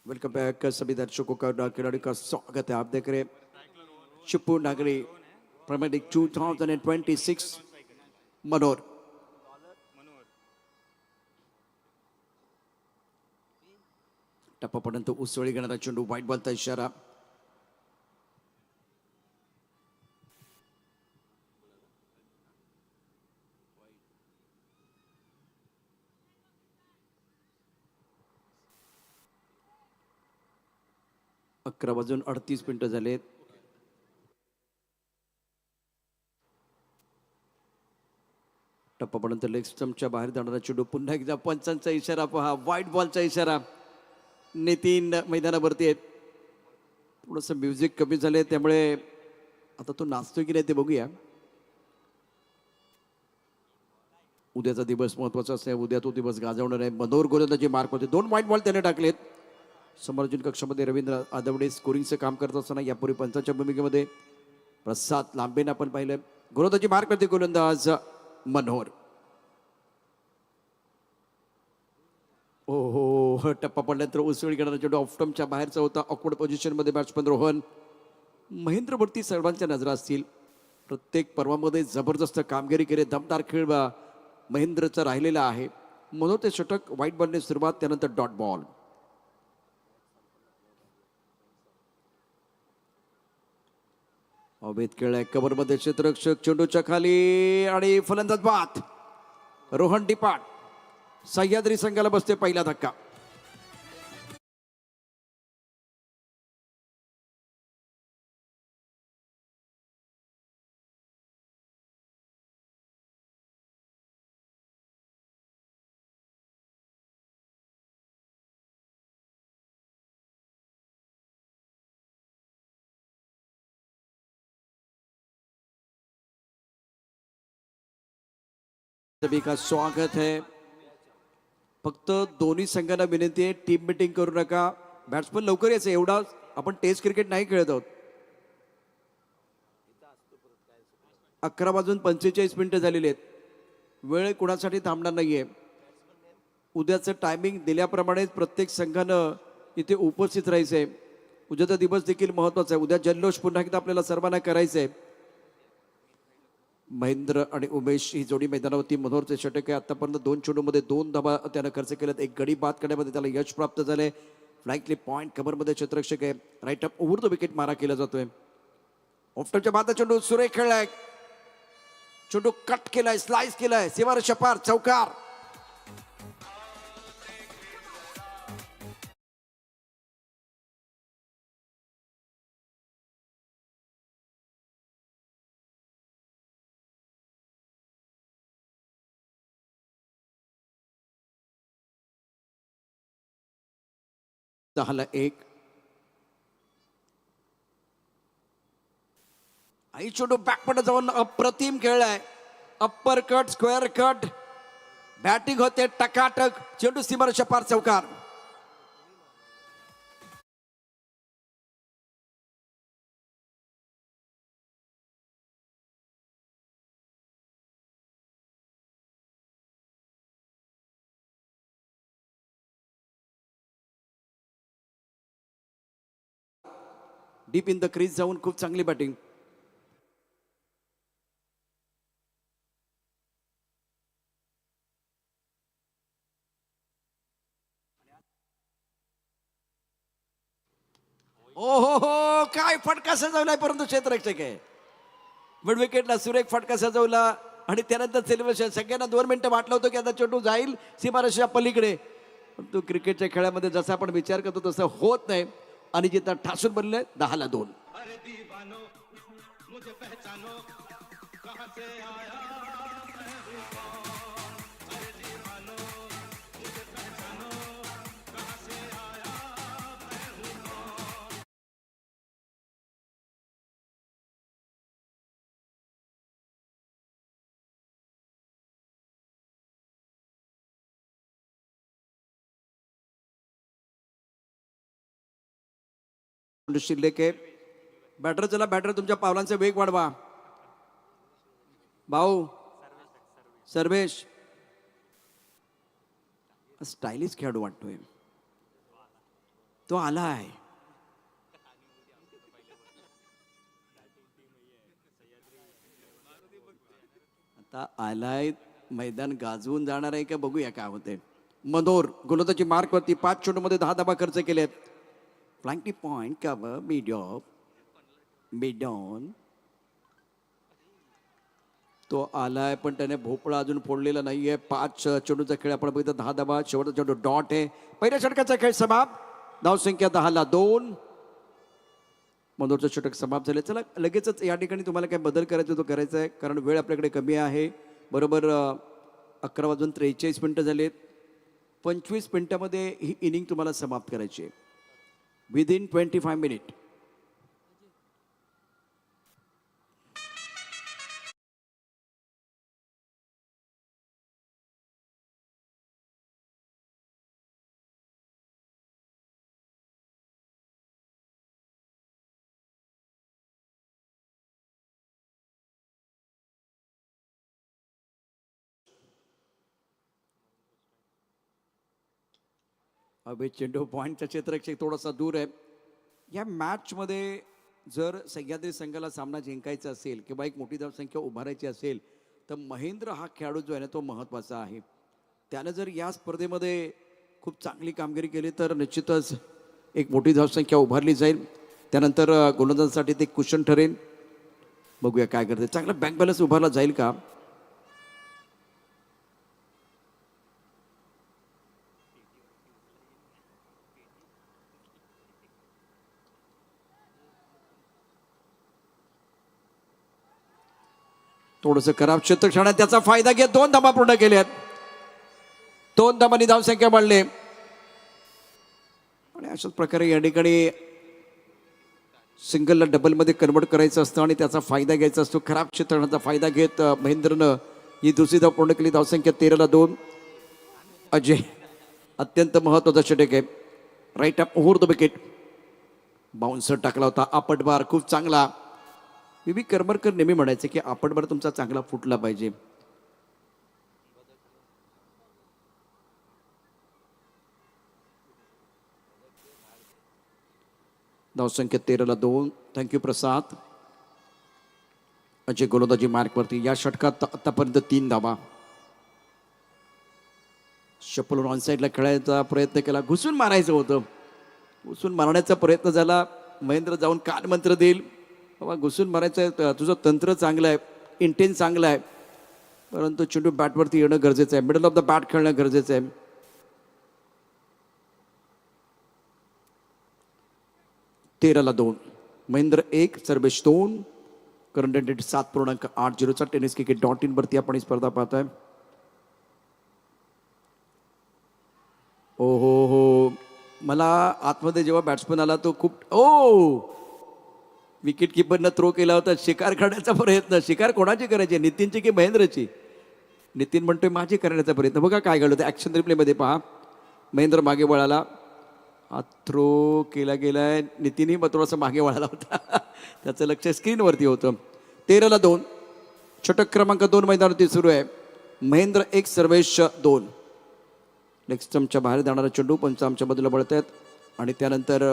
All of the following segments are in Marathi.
वेलकम बैक सभी दर्शकों का खिलाड़ी का स्वागत है। आप देख रहे शिपू नागरी प्रीमियर लीग 2026 मनोर टप्पापर्यंत उसळी घेणारा चेंडू व्हाईट बॉलचा इशारा. अकरा वाजून 38 मिनिटं झालेत. टप्पापर्यंत लेग स्टंपच्या बाहेर जाणारा चेंडू. पुन्हा एकदा पंचांचा इशारा पहा. व्हाईट बॉलचा इशारा. नितीन मैदानावरती आहेत. थोडंसं म्युझिक कमी झाले त्यामुळे आता तो नाचतोय की नाही ते बघूया. उद्याचा दिवस महत्वाचा असतो. उद्या तो दिवस गाजवणार आहे. मनोहर गोलंदाजी मार्क होते. 2 व्हाईट बॉल त्याने टाकलेत. समोरच्या कक्षामध्ये रवींद्र आदवडे स्कोरिंगचं काम करत असताना यापूर्वी पंचांच्या भूमिकेमध्ये प्रसाद लांबेनं आपण पाहिलं. गोलंदाजी मार्क करते गोलंदाज मनोहर. हो टप्पा पडल्यानंतर उसळी घेणारा चेंडू ऑफस्टंपच्या बाहेरचा होता. ऑकवर्ड पोझिशनमध्ये बॅट्समन रोहन. महेंद्रवरती सर्वांच्या नजरा असतील. प्रत्येक पर्वामध्ये जबरदस्त कामगिरी केली. दमदार खेळ महेंद्रचा राहिलेला आहे. म्हणून ते षटक व्हाईट बॉलने सुरुवात, त्यानंतर डॉट बॉल. अवैध खेळ आहे. कव्हरमध्ये क्षेत्ररक्षक चेंडूच्या खाली आणि फलंदाज बाद. रोहन डिपाट. सह्याद्री संघाला बसते पहिला धक्का. सभी का स्वागत है. फक्त दोन्ही संघांना विनंती आहे, टीम मीटिंग करू नका. बॅट्समन लवकर यायचं. एवढा आपण टेस्ट क्रिकेट नाही खेळत आहोत. 11 वाजून 45 मिनिटं झालेली आहेत. वेळ कुणासाठी थांबणार नाहीये. उद्याचं टायमिंग दिल्याप्रमाणेच प्रत्येक संघानं इथे उपस्थित राहायचं आहे. उद्याचा दिवस देखील महत्वाचा आहे. उद्या जल्लोष पुन्हा एकदा आपल्याला सर्वांना करायचं आहे. महेंद्र आणि उमेश ही जोडी मैदानावरती. मनोहरचे षटक आहे. आतापर्यंत 2 चेंडूमध्ये 2 धावा त्यानं खर्च केल्यात. एक गडी बाद करण्यामध्ये त्याला यश प्राप्त झालंय. फ्लँकली पॉईंट कव्हरमध्ये क्षेत्ररक्षक आहे. Right up over the wicket मारा केला जातोय. ऑफ्टरच्या बाद चेंडू सुरेख खेळलाय. चेंडू कट केलाय, स्लाइस केलाय. सीमार शपार चौकार. झाला 1. आई चेंडू बॅकपट जाऊन अप्रतिम खेळलाय. Upper cut, square cut, batting होते टकाटक. चेंडू सीमार शपार चौकार. डीप इन द क्रीज जाऊन खूप चांगली बॅटिंग. हो काय फटका सजवलाय, परंतु क्षेत्ररक्षक आहे. मिड विकेटला सुरेख फटका सजवला आणि त्यानंतर सेलिब्रेशन. सगळ्यांना 2 मिनिटं वाटलं होतं की आता चेंडू जाईल सीमारेषेच्या पलीकडे. परंतु क्रिकेटच्या खेळामध्ये जसा आपण विचार करतो तसं होत नाही. आणि जिथं ठासून बनले 10 ला 2. शिल्लक आहे. बॅटर चला, बॅटर तुमच्या पावलांचा वेग वाढवा. भाऊ सर्वेश स्टायलिश खेळाडू वाटतोय. तो आलाय. आता आलाय. मैदान गाजवून जाणार आहे का बघूया काय होते. मनोर गोलंदाजी मार्कवरती 5 चेंडूमध्ये 10 धाबा खर्च केलेत. फ्लँकी पॉइंट कव्हर मिडॉन तो आलाय पण त्याने भोपळा अजून फोडलेला नाहीये. 5 चेंडूचा खेळ आपण बघितलं. 10 धाबा. शेवटचा चेंडू डॉट आहे. पहिल्या षटकाचा खेळ समाप्त. धावसंख्या 10-2. मनोरचं षटक समाप्त झाले. चला लगेचच या ठिकाणी तुम्हाला काय बदल करायचा तो करायचा आहे कारण वेळ आपल्याकडे कमी आहे. बरोबर 11:43 झालेत. 25 मिनिटामध्ये ही इनिंग तुम्हाला समाप्त करायची आहे. Within 25 minute. अभि चेंडू पॉईंटचा क्षेत्ररक्षक थोडासा दूर आहे. या मॅचमध्ये जर सह्याद्री संघाला सामना जिंकायचा असेल किंवा एक मोठी धावसंख्या उभारायची असेल तर महेंद्र हा खेळाडू जो आहे ना तो महत्त्वाचा आहे. त्यानं जर या स्पर्धेमध्ये खूप चांगली कामगिरी केली तर निश्चितच एक मोठी धावसंख्या उभारली जाईल. त्यानंतर गोलंदाजांसाठी ते कुशन ठरेल. बघूया काय करते. चांगला बँक बॅलन्स उभारला जाईल का. थोडंसं खराब क्षेत्ररक्षण त्याचा फायदा घेत 2 धाबा पूर्ण केल्यात. 2 धाबांनी धावसंख्या वाढले आणि अशाच प्रकारे या ठिकाणी सिंगलला डबलमध्ये कन्वर्ट करायचं असतं आणि त्याचा फायदा घ्यायचा असतो. खराब क्षेत्ररक्षणाचा फायदा घेत महेंद्रनं ही दुसरी धाव पूर्ण केली. धावसंख्या 13-2. अजय अत्यंत महत्त्वाचा षटक आहे. Right up over the wicket. Bouncer टाकला होता. आपटबार खूप चांगला. बी करमरकर नेहमी म्हणायचे की आपटबार तुमचा चांगला फुटला पाहिजे. धावसंख्या 13-2. थँक्यू प्रसाद. अजय गोलंदाजी मार्कवरती. या षटकात आतापर्यंत 3 धावा. शपल ऑन साईडला खेळायचा प्रयत्न केला. घुसून मारायचं होतं. घुसून मारण्याचा प्रयत्न झाला. महेंद्र जाऊन कान मंत्र देईल बाबा घुसून मारायचं तुझं तंत्र चांगलं आहे. इंटेन्स चांगलं आहे परंतु चेंडू बॅटवरती येणं गरजेचं आहे. मिडल ऑफ द बॅट खेळणं गरजेचं आहे. 13-2. Mahendra 1 Sarvesh 2. Current rate 7.80. Tennis cricket.in वरती आपण ही स्पर्धा पाहताय. ओ हो मला आतमध्ये जेव्हा बॅट्समन आला तो खूप विकेट किपरनं थ्रो केला होता. शिकार करण्याचा प्रयत्न. शिकार कोणाची करायची नितीनची की महेंद्रची. नितीन म्हणतोय माझी करण्याचा प्रयत्न. बघा काय घडलं होतं. ॲक्शन रिप्लेमध्ये पहा. महेंद्र मागे वळाला. हा थ्रो केला गेलाय. नितीनही मग थोडासा मागे वळाला होता. त्याचं लक्ष स्क्रीनवरती होतं. 13-2. षटक क्रमांक 2 मैदानावरती सुरू आहे. महेंद्र 1 सर्वेश 2. लेग स्टंपच्या बाहेर जाणारा चेंडू पंच आमच्या बाजूला बळत आहेत आणि त्यानंतर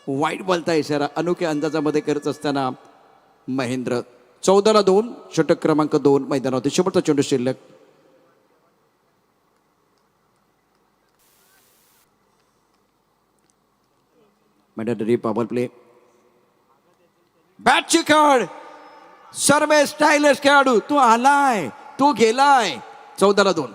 वाईट बॉलचा इशारा अनोख्या अंदाजामध्ये करत असताना महेंद्र. 14-2. षटक क्रमांक 2 मैदानावरती. शेवटचा चेंडू शिल्लक. Mandatory power play. बॅटची कड. सर्वे स्टायलिश खेळाडू तू आलाय तू गेलाय. 14-2.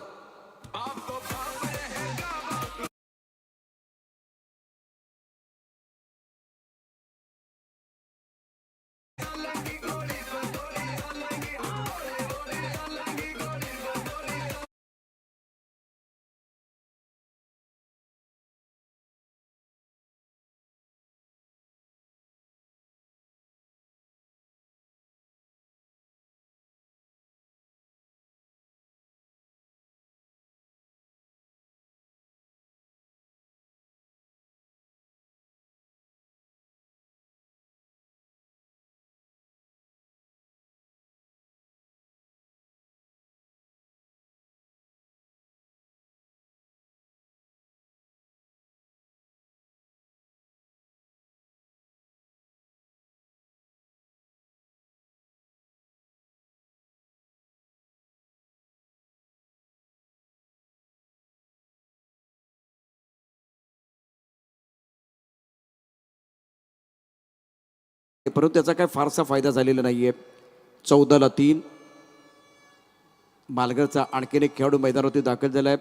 परंतु त्याचा काय फारसा फायदा झालेला नाहीये. 14-3 मालगरचा आणखीन एक खेळाडू मैदानावरती दाखल झालाय.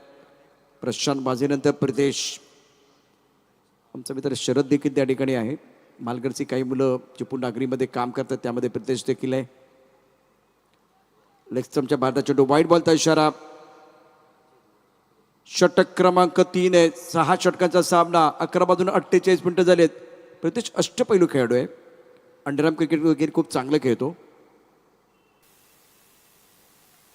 प्रशांत बाजीनंतर प्रितेश, आमचा मित्र शरद देखील त्या ठिकाणी आहे. मालगरची काही मुलं चिपळूण नागरीमध्ये काम करतात, त्यामध्ये प्रितेश देखील आहे. लेगस्टमच्या भारताच्या वाईट बॉलचा इशारा. षटक क्रमांक 3 आहे. 6 षटकांचा सामना, 11 बाजून 48 मिनिटं झालेत. प्रितेश अष्टपैलू खेळाडू आहे. अंडरआर्म क्रिकेट वगैरे खूप चांगलं खेळतो.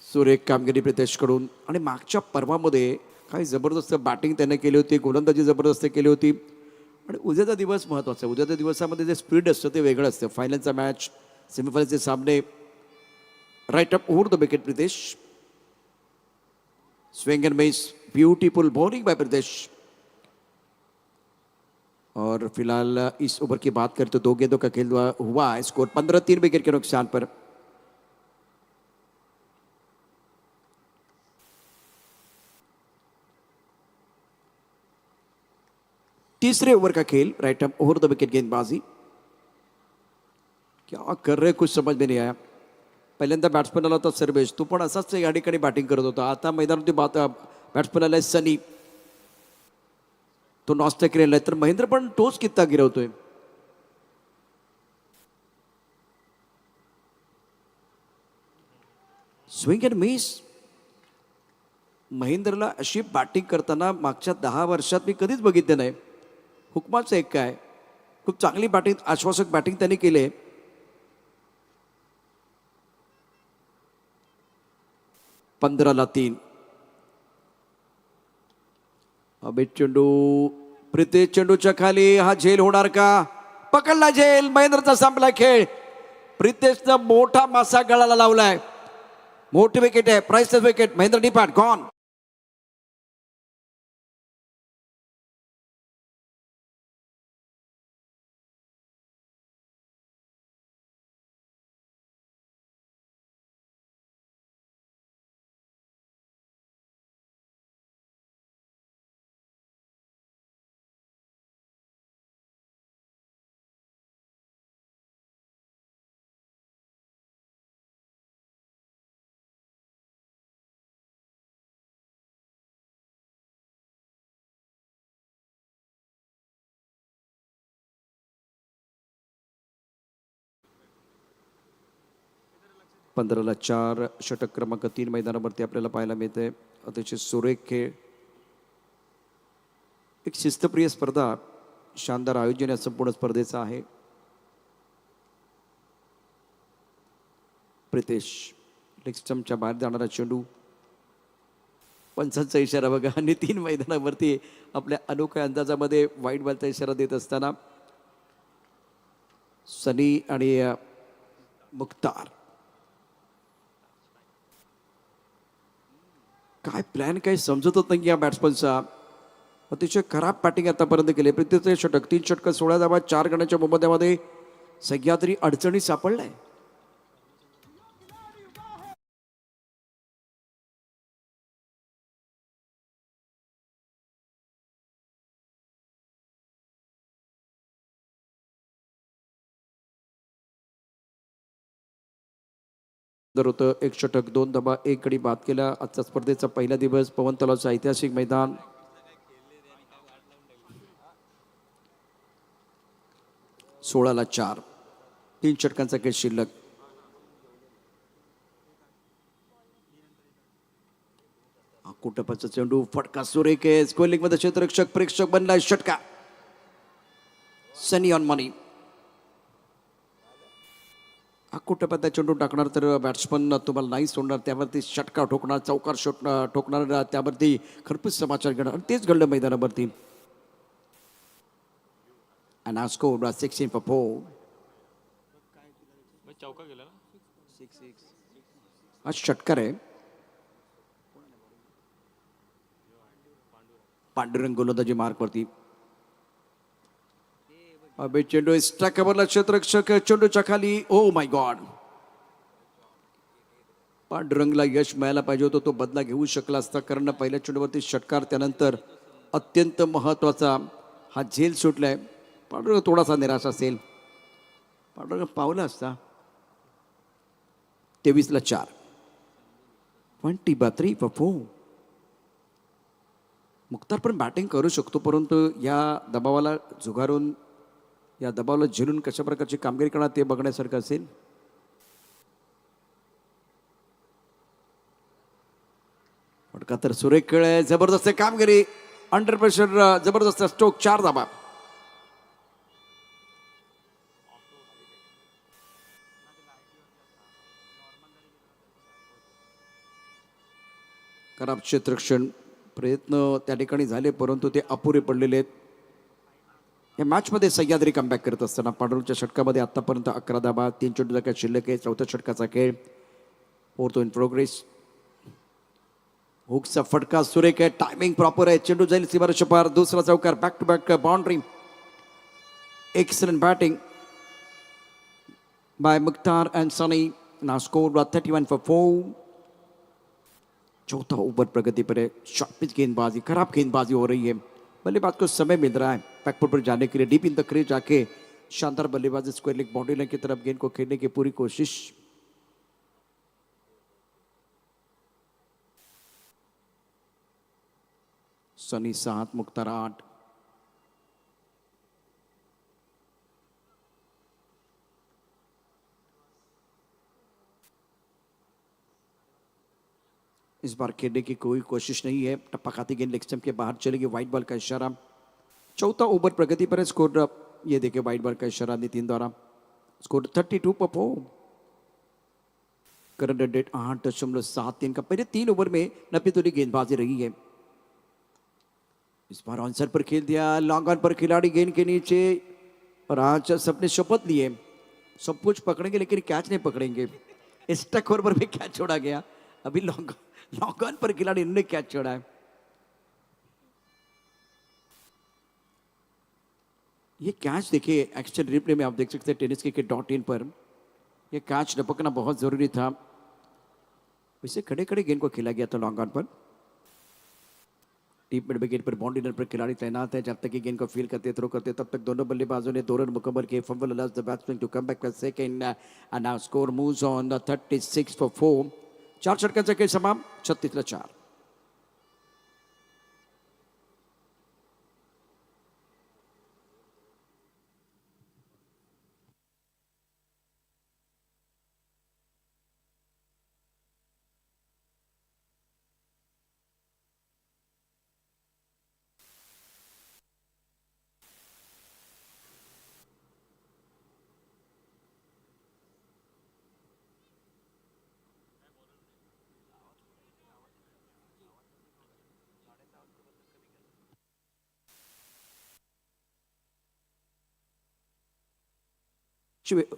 सुरेख कामगिरी प्रितेशकडून. आणि मागच्या पर्वामध्ये काही जबरदस्त बॅटिंग त्याने केली होती, गोलंदाजी जबरदस्त केली होती. आणि उद्याचा दिवस महत्त्वाचा आहे. उद्याच्या दिवसामध्ये जे स्पीड असतं ते वेगळं असतं. फायनलचा मॅच, सेमीफायनलचे सामने. Right up over the wicket Pritesh. Swing and miss, beautiful bowling by Pritesh. और फिलहाल इस ओवर की बात करें तो 2 गेंदों का खेल हुआ है. स्कोर 15-3 विकेट के नुकसान पर. तीसरे ओवर का खेल, right up over the wicket गेंदबाजी. क्या कर रहे कुछ समझ में नहीं आया. पहिल्यांदा बॅट्समन आला होता सर्वेश, तो पण असाच या ठिकाणी बॅटिंग करत होता. आता मैदानावरती बॅट्समन आलाय सनी, तो नॉस्टॅ केलेला आहे. तर महेंद्र पण तोच कित्ता गिरवतोय. Swing and miss. महेंद्रला अशी बॅटिंग करताना मागच्या 10 वर्षात मी कधीच बघितलं नाही. हुकमाचं एक काय, खूप चांगली बॅटिंग, आश्वासक बॅटिंग त्यांनी केले. 15-3. अभित चेंडू, प्रितेश चेंडूच्या खाली. हा झेल होणार का? पकडला झेल. महेंद्रचा संपला खेळ. प्रितेशनं मोठा मासा गळाला लावलाय. मोठी विकेट आहे, priceless wicket. Mahendra depart, gone. पंधराला 4. षटक क्रमांक 3 मैदानावरती आपल्याला पाहायला मिळते. अतिशय सुरेख खेळ, एक शिस्तप्रिय स्पर्धा, शानदार आयोजन या संपूर्ण स्पर्धेचं आहे. प्रितेश लेगस्टमच्या बाहेर जाणारा चेंडू. पंचांचा इशारा बघा. आणि 3 मैदानावरती आपल्या अनोख्या अंदाजामध्ये वाईट बॉलचा इशारा देत असताना सनी आणि मुख्तार. काय प्लॅन काही समजतच नाही या बॅट्समनचा. अतिशय खराब बॅटिंग आतापर्यंत केली. प्रितेशचे षटक, 3 षटक, 16 धावा, 4 गड्यांच्या मोबदल्यामध्ये सह्याद्री अडचणी सापडलाय. जर होतं 1 षटक, 2 धावा, 1 गडी बाद केला. आजचा स्पर्धेचा पहिला दिवस, पवन तलावचं ऐतिहासिक मैदान. 16ला 4. 3 षटकांचा खेळ शिल्लक. कुटपाचा चेंडू, फटका सुरेख आहे. स्क्वेअर मध्ये क्षेत्ररक्षक प्रेक्षक बनलाय. षटका. सनी ऑन मनी. कुटपाचा चेंडू टाकणार तर बॅट्समन तुम्हाला नाही सोडणार. त्यावरती षटका ठोकणार, चौकार ठोकणार, त्यावरती खरपूस समाचार घेणार. आणि तेच घडलं मैदानावरती. And our score was 16 for 4. हा षटकार आहे. पांडुरंग गोलंदाजी मार्कवरती. अबे चेंडू एक्स्ट्रा कव्हरला क्षेत्ररक्षक चेंडूच्या खाली. Oh my God. पांडुरंगला यश मिळायला पाहिजे होतं, तो बदला घेऊ शकला असता. कारण पहिल्या चेंडूवरती षटकार, त्यानंतर अत्यंत महत्त्वाचा हा झेल सुटलाय. पांडुरंग थोडासा निराश असेल, पावला असता. 23-4. 20-3 for 4. मुख्तार पण बॅटिंग करू शकतो, परंतु या दबावाला झुगारून, या दबावाला झेलून कशा प्रकारची कामगिरी करणार ते बघण्यासारखं असेल. फटका तर सुरेख खेळ आहे, जबरदस्त कामगिरी, अंडर प्रेशर जबरदस्त स्ट्रोक, 4 धाबा. खराब क्षेत्ररक्षण प्रयत्न त्या ठिकाणी झाले, परंतु ते अपुरे पडलेले आहेत. या मॅचमध्ये सह्याद्री कमबॅक करत असताना पांडुरंगच्या षटकामध्ये आतापर्यंत 11 धाबा, 3 चेंडू काय शिल्लक आहे. चौथ्या षटकाचा खेळ, 4th इन प्रोग्रेस. हुकचा फटका सुरेख आहे, टायमिंग प्रॉपर आहे, चेंडू जाईल सीमारेषा पार. दुसरा चौकार, back to back boundary. Excellent batting by Mukhtar and Sunny. Now score 31 for 4. चौथा ओवर प्रगति पर है, शॉर्ट गेंदबाजी, खराब गेंदबाजी हो रही है. बल्लेबाज को समय मिल रहा है बैकफुट पर जाने के लिए, डीप इन द क्रीज जाके शानदार बल्लेबाजी, स्क्वायर लेग बाउंड्री लाइन की तरफ गेंद को खेलने की पूरी कोशिश. सनी 7, मुख्तार 8. इस बार खेलने की कोई कोशिश नहीं है, टप्पा खाती गेंद लेग स्टंप के बाहर चलेगी, वाइट बॉल का इशारा. चौथा ओवर प्रगति पर है, स्कोर ये देखे वाइट बॉल का इशारा नितिन द्वारा. स्कोर 32 पर 4. करंट रन रेट 8.73 का. पहले 3 ओवर में 90 तोली गेंदबाजी रही है. इस बार ऑनसर पर खेल दिया, लॉन्ग ऑन पर खिलाड़ी गेंद के नीचे, और आज सबने शपथ लिए सब कुछ पकड़ेंगे लेकिन कैच नहीं पकड़ेंगे. स्टक ओवर पर भी कैच छोड़ा गया. अभी लॉन्ग ऑन पर खिलाड़ी ने कैच छोड़ा है. ये कैच देखिए, एक्शन रिप्ले में आप देख सकते हैं टेनिस के.in पर. ये कैच लपकना बहुत जरूरी था. वैसे खड़े खड़े गेंद को खेला गया था लॉन्ग ऑन पर. डीप मिड विकेट पर बाउंड्री पर खिलाड़ी तैनात है. जब तक कि गेंद को फील करते थ्रो करते तब तक दोनों बल्लेबाजों ने 2 रन मुकम्मल किए. Fumble allows the batsman to come back for second, and now score moves on 36 for 4. 4 षटकांचा खेळ समाप्त, 36-4.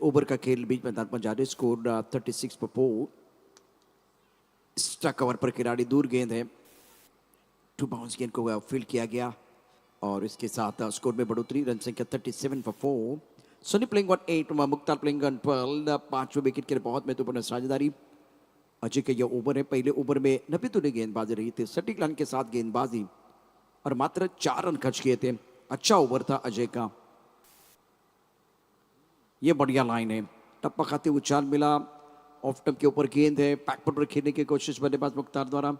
ओवर का खेल बीच मैदान पर जारी, स्कोर 36 पर 4. स्टक कवर पर खिलाड़ी, दूर गेंद है, 2 बाउंस गेंद को फील्ड किया गया, और इसके साथ स्कोर में बढ़ोतरी. रन संख्या 37 for 4. Sunny playing on 8, Mukhtar playing on 12. 5वें विकेट के लिए बहुत महत्वपूर्ण साझेदारी. अजय के यह ओवर है. पहले ओवर में 90 तोली गेंदबाजी रही थी, सटीक लाइन के साथ गेंदबाजी, और मात्र 4 रन खर्च किए थे. अच्छा ओवर था अजय का. ये बढ़िया लाइन है, टप्पा खाते उछाल मिला, ऑफ स्टंप के ऊपर गेंद है, बैकफुट पर खेलने की कोशिश बल्लेबाज मुख्तार द्वारा.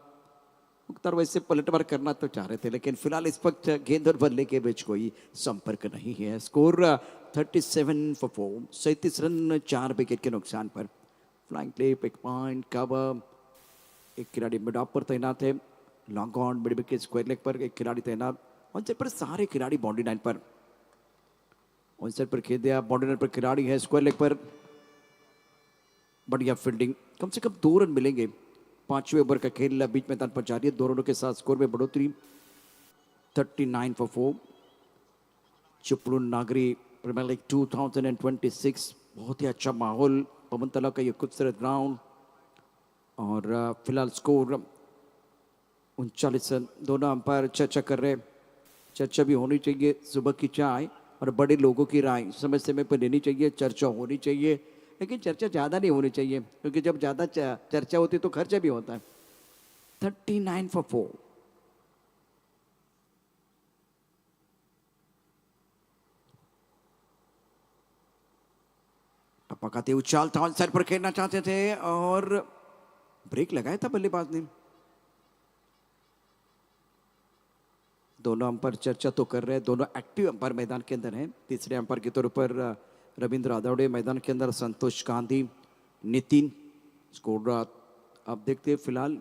मुख्तार वैसे पलटवार करना तो चाह रहे थे, लेकिन फिलहाल इस वक्त गेंद और बल्ले के बीच कोई संपर्क नहीं है. Score 37 for 4. 37 रन 4 विकेट के नुकसान पर. फ्लाइंग क्लिप, एक पॉइंट कवर, एक खिलाड़ी मिड ऑफ पर तैनात है. Long on mid wicket square leg पर एक खिलाड़ी तैनात. ऑन पर सारे खिलाड़ी बाउंड्री लाइन पर. ऑन साइड पर खेल दिया, बाउंड्री लाइन पर खिलाड़ी है, स्क्वायर लेग पर. बढ़िया फील्डिंग, कम से कम 2 रन मिलेंगे. 5वें ओवर का खेल बीच मैदान पर जारी है. 2 रनों के साथ स्कोर में बढ़ोतरी, 39 for 4. चिपळूण नागरी प्रीमियर लीग 2026, बहुत ही अच्छा माहौल, पवन तलाव का ये खूबसूरत ग्राउंड. और फिलहाल स्कोर 39 रन. दोनों अंपायर चर्चा कर रहे हैं. चर्चा भी होनी चाहिए, सुबह की चाय और बड़े लोगों की राय समय समय पर लेनी चाहिए. चर्चा होनी चाहिए, लेकिन चर्चा ज़्यादा नहीं होनी चाहिए, क्योंकि जब ज़्यादा चर्चा होती है तो खर्चा भी होता है. 39 for 4. पकाते उछाल था, ऑन साइड पर खेलना चाहते थे और ब्रेक लगाया था बल्लेबाज ने। दोनों अंपायर चर्चा तो कर रहे हैं, दोनों एक्टिव अंपायर मैदान के अंदर हैं। तीसरे अंपायर के तौर पर रविंद्र आदवड़े, मैदान के अंदर संतोष गांधी, नितिन। स्कोर आप देखते हैं फिलहाल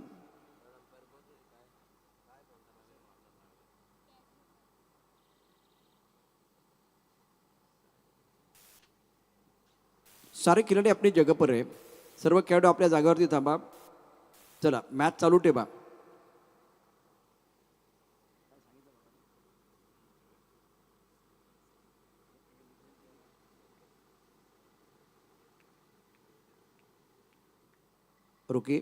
सारे खिलाडी अपनी जगह पर आहे. सर्व खेळाडू आपल्या जागेवरती थांबा. चला मॅच चालू ठेवा. रुकी.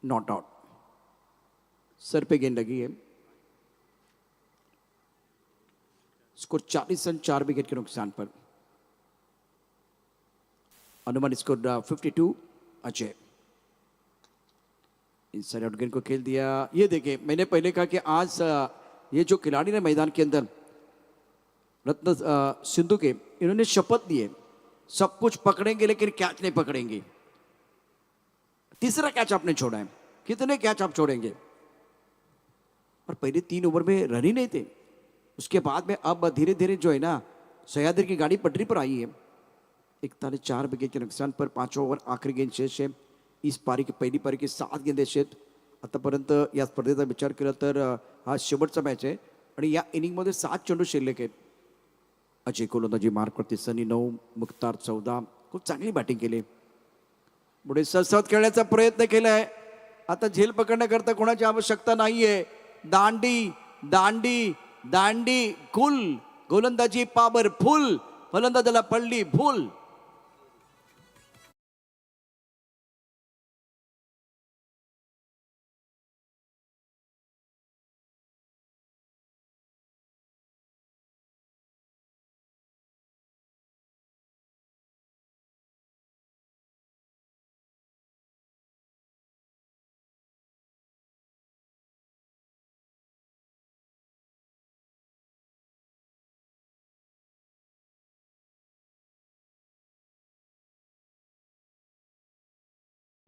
Not out. सर पे गेंद लगी है. स्कोर 40 रन 4 विकेट के नुकसान पर. अनुमान स्कोर 52. अजय इनसाइड आउट गेंद को खेल दिया. ये देखिए मैंने पहले कहा कि आज ये जो खिलाड़ी ने मैदान के अंदर रत्न सिंधु के, इन्होंने शपथ ली है सब कुछ पकड़ेंगे लेकिन कैच नहीं पकड़ेंगे. तीसरा कैच आपने छोड़ा है. कितने कैच आप छोड़ेंगे? और पहले 3 ओवर में रन ही नहीं थे. उसके बाद में अब धीरे धीरे जो है ना सह्याद्री की गाड़ी पटरी पर आई है. 41 विकेट के नुकसान पर 5 ओव्हर आखरी गेंद शेष आहे. इस पारी की पहिली पारी की 7 गेंदे आहेत. आतापर्यंत या स्पर्धेचा विचार केला तर हा शेवटचा मॅच आहे आणि या इनिंगमध्ये 7 चेंडू शिल्लक आहेत. अजय गोलंदाजी मार्कवरती, सनी 9, मुख्तार 14. खूप चांगली बॅटिंग केली. पुढे ससत खेळण्याचा प्रयत्न केलाय. आता झेल पकडण्याकरता कोणाची आवश्यकता नाहीये. दांडी दांडी दांडी कुल. गोलंदाजी पावर फुल. फलंदाजाला पडली फुल.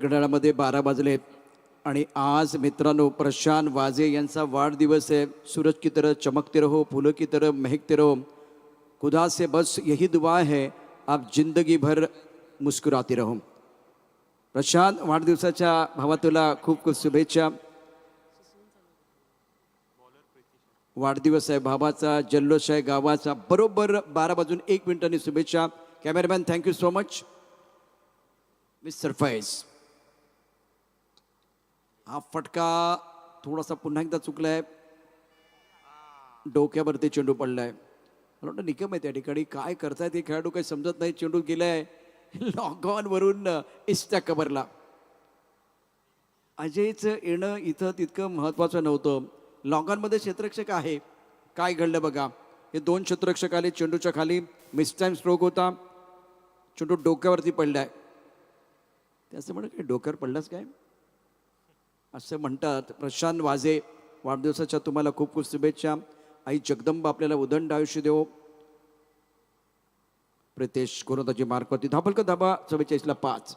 घड्याळामध्ये 12 वाजले आणि आज मित्रांनो प्रशांत वाजे यांचा वाढदिवस है. सूरज की तरह चमकते रहो, फूलों की तरह महकते रहो. खुदा से बस यही दुआ है आप जिंदगी भर मुस्कुराते रहो. प्रशांत, वाढदिवसाच्या भावा तुला खूप खूप शुभेच्छा. वाढदिवस आहे भावाचा, जल्लोष आहे गावाचा. बरोबर 12 वाजून 1 मिनिटांनी शुभेच्छा. Cameraman thank you so much. Mister Faiz. हा फटका थोडासा पुन्हा एकदा चुकलाय. डोक्यावरती चेंडू पडलाय. मला वाटतं निकम आहे त्या ठिकाणी. काय करताय ते खेळाडू काही समजत नाही. चेंडू गेलाय लॉग ऑन वरून इस्टा कव्हरला. अजयचं येणं इथं तितकं महत्वाचं नव्हतं. लॉग ऑन मध्ये क्षेत्ररक्षक आहे. काय घडलं बघा. हे 2 क्षेत्ररक्षक आले. चेंडूच्या खाली मिस टाइम स्ट्रोक होता. चेंडू डोक्यावरती पडलाय. त्याचं म्हणत काय डोक्यावर पडलाच काय असं म्हणतात. प्रशांत वाजे, वाढदिवसाच्या तुम्हाला खूप खूप शुभेच्छा. आई जगदंबा आपल्याला उदंड आयुष्य देवो. प्रितेश गोलंदाजी मार्कवरती धाबलका धाबा 44 ला 5.